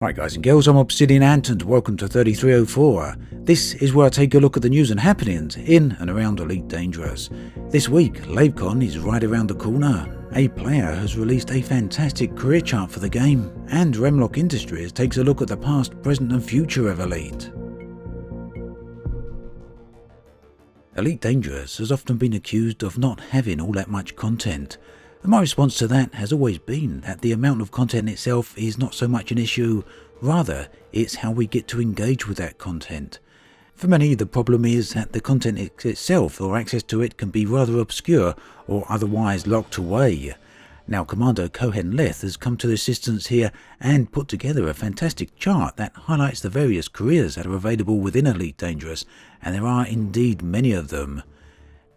Right guys and girls, I'm Obsidian Ant and welcome to 3304. This is where I take a look at the news and happenings in and around Elite Dangerous. This week, Lavecon is right around the corner. A player has released a fantastic career chart for the game, and Remlock Industries takes a look at the past, present and future of Elite. Elite Dangerous has often been accused of not having all that much content. And my response to that has always been that the amount of content itself is not so much an issue, rather it's how we get to engage with that content. For many, the problem is that the content itself or access to it can be rather obscure or otherwise locked away. Now Commander Cohen Leth has come to the assistance here and put together a fantastic chart that highlights the various careers that are available within Elite Dangerous, and there are indeed many of them.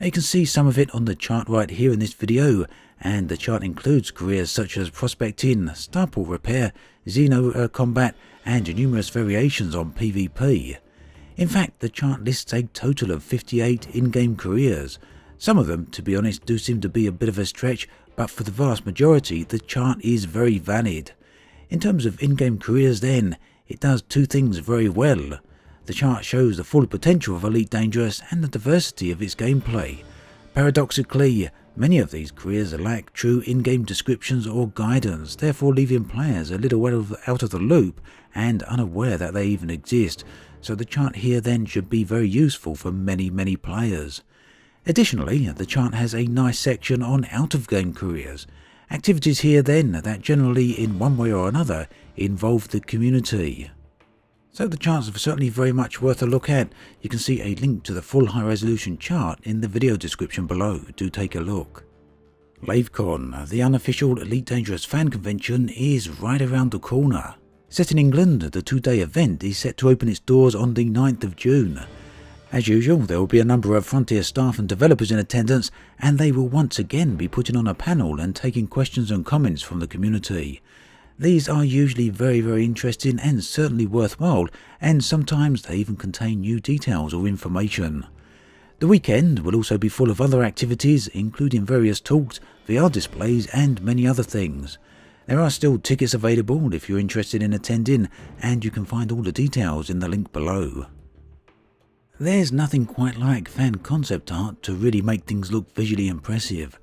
Now you can see some of it on the chart right here in this video, and the chart includes careers such as prospecting, starport repair, xeno combat, and numerous variations on PvP. In fact, the chart lists a total of 58 in-game careers. Some of them, to be honest, do seem to be a bit of a stretch, but for the vast majority, the chart is very valid. In terms of in-game careers then, it does two things very well. The chart shows the full potential of Elite Dangerous and the diversity of its gameplay. Paradoxically, many of these careers lack true in-game descriptions or guidance, therefore leaving players a little out of the loop and unaware that they even exist, so the chart here then should be very useful for many players. Additionally, the chart has a nice section on out-of-game careers. Activities here then that generally in one way or another involve the community. So the charts are certainly very much worth a look at. You can see a link to the full high-resolution chart in the video description below. Do take a look. Lavecon, the unofficial Elite Dangerous fan convention, is right around the corner. Set in England, the two-day event is set to open its doors on the 9th of June. As usual, there will be a number of Frontier staff and developers in attendance, and they will once again be putting on a panel and taking questions and comments from the community. These are usually very interesting and certainly worthwhile, and sometimes they even contain new details or information. The weekend will also be full of other activities, including various talks, VR displays and many other things. There are still tickets available if you're interested in attending, and you can find all the details in the link below. There's nothing quite like fan concept art to really make things look visually impressive.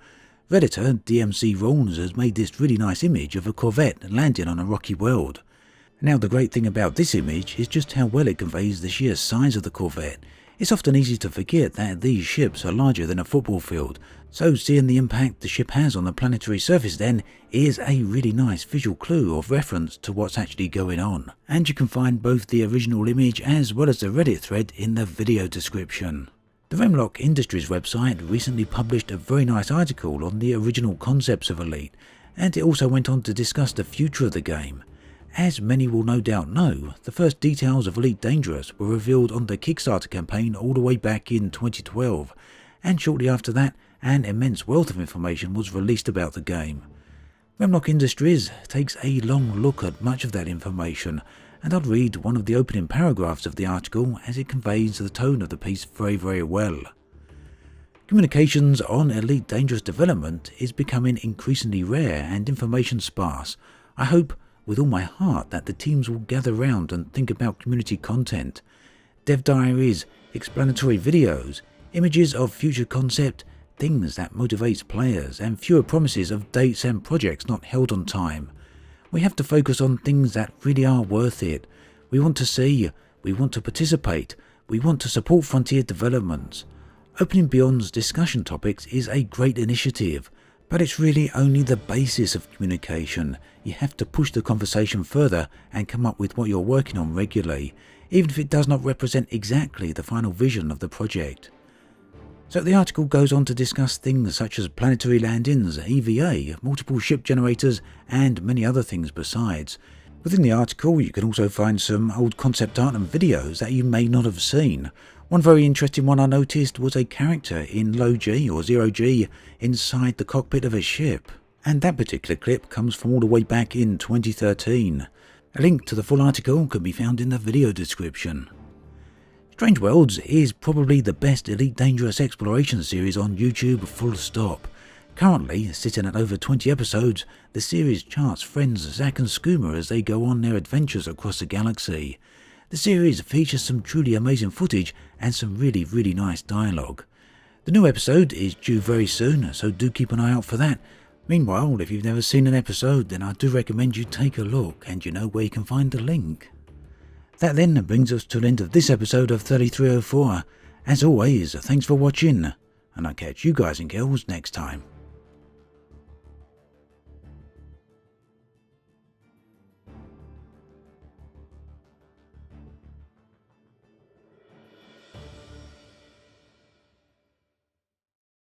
Redditor DMC Rules has made this really nice image of a Corvette landing on a rocky world. Now the great thing about this image is just how well it conveys the sheer size of the Corvette. It's often easy to forget that these ships are larger than a football field, so seeing the impact the ship has on the planetary surface then is a really nice visual clue or reference to what's actually going on. And you can find both the original image as well as the Reddit thread in the video description. The Remlock Industries website recently published a very nice article on the original concepts of Elite, and it also went on to discuss the future of the game. As many will no doubt know, the first details of Elite Dangerous were revealed on the Kickstarter campaign all the way back in 2012, and shortly after that, an immense wealth of information was released about the game. Remlock Industries takes a long look at much of that information, and I'll read one of the opening paragraphs of the article as it conveys the tone of the piece very well. Communications on Elite Dangerous development is becoming increasingly rare and information sparse. I hope with all my heart that the teams will gather round and think about community content. Dev diaries, explanatory videos, images of future concept, things that motivates players, and fewer promises of dates and projects not held on time. We have to focus on things that really are worth it. We want to see, we want to participate, we want to support Frontier developments. Opening Beyond's discussion topics is a great initiative, but it's really only the basis of communication. You have to push the conversation further and come up with what you're working on regularly, even if it does not represent exactly the final vision of the project. So the article goes on to discuss things such as planetary landings, EVA, multiple ship generators, and many other things besides. Within the article you can also find some old concept art and videos that you may not have seen. One very interesting one I noticed was a character in low G or 0G inside the cockpit of a ship. And that particular clip comes from all the way back in 2013. A link to the full article can be found in the video description. Strange Worlds is probably the best Elite Dangerous exploration series on YouTube, full stop. Currently, sitting at over 20 episodes, the series charts friends Zack and Skoomer as they go on their adventures across the galaxy. The series features some truly amazing footage and some really nice dialogue. The new episode is due very soon, so do keep an eye out for that. Meanwhile, if you've never seen an episode, then I do recommend you take a look, and you know where you can find the link. That then brings us to the end of this episode of 3304. As always, thanks for watching, and I'll catch you guys and girls next time.